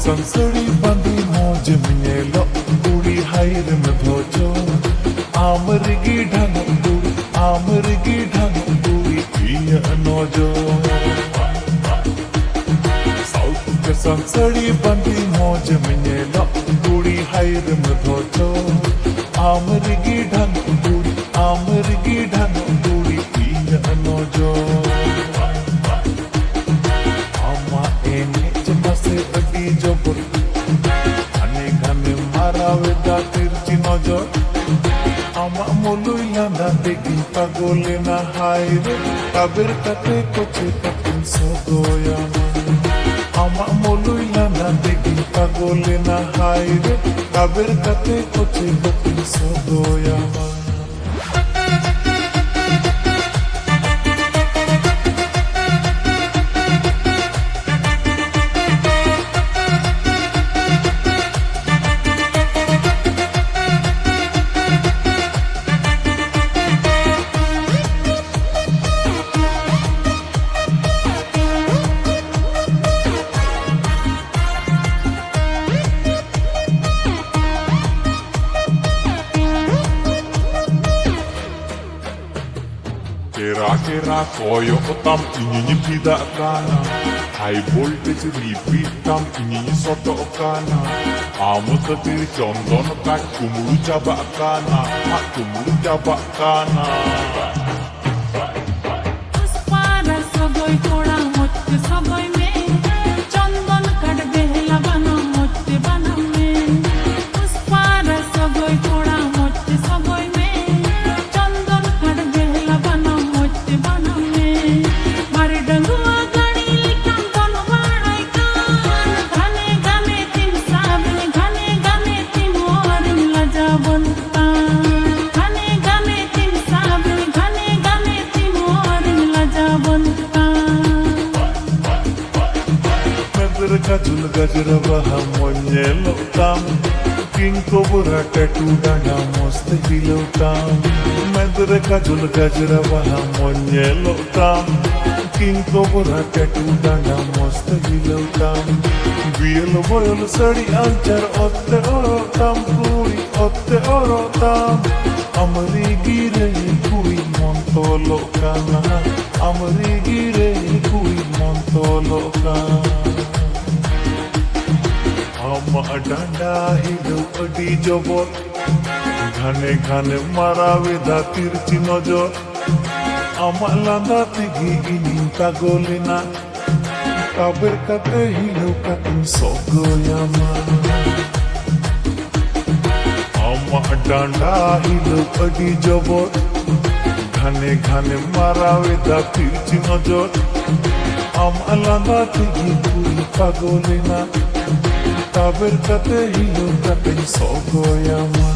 संसड़ी बंदी मौज में लो बूढ़ी हायर में भोजो आमरगी ढंग बूढ़ी पिया नोजो साउथ के संसड़ी बंदी मौज में लो बूढ़ी हायर में भोजो आमरगी ढंग बूढ़ी पिया नोजो जबर घने घने मारावेदा तिरची नजर आमा मोलुइला ना देखी पागले ना हायरे काबेर काते कोचे कातिन सगोया आमा मोलुइला ना देखी पागले ना हायरे काबेर काते कोचे कातिन सगोया Kira-kira koyo otam ini tidak kana high voltage repeat tam ini soto kana amu tetir condon kak kumulu jabak kana kumulu jabak kana para sogoy thoda motte sogoy me chondon kad behla bana motte bana me para sogoy thoda motte sogoy me chondon kad behla bana motte bana me mare dangua gani likam ton banai kan ghane game tim sabne ghane game tim or laja bonta ghane game tim sabne ghane game tim or laja bonta Medr ka jul gajra baha monyelo tam king cobra tattoo dana mast hilo tam Medr ka jul gajra baha monyelo tam king cobra tattoo dana mast hilo tam biel boyol sadi anchar otte oro tam kuri otte oro tam amri gire kui montolo kana amri gire kui montolo kana ama danda hilu adi jobor घने घने मारावेदा तिरची नजर ama landa tigi ini tagolena kaber kate hilu katin sogoyama ama danda hilu adi jobor घने घने मारावेदा तिरची नजर ama landa tigi puri tagolena kaber kate hilu katin sogoyama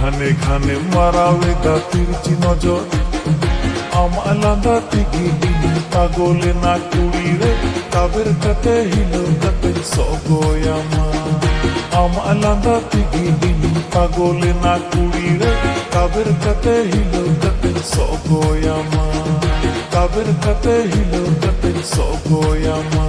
ঘানে ঘানে মারাওয়ে দা তিরচি নজর আম আলাদা তিগি দিন পাগলে না কুড়ি রে কাবের কাতে হিলো কাতে সগোয়ামা আম আলাদা তিগি দিন পাগলে না কুড়ি রে কাবের কাতে হিলো কাতে সগোয়ামা কাবের কাতে হিলো কাতে সগোয়ামা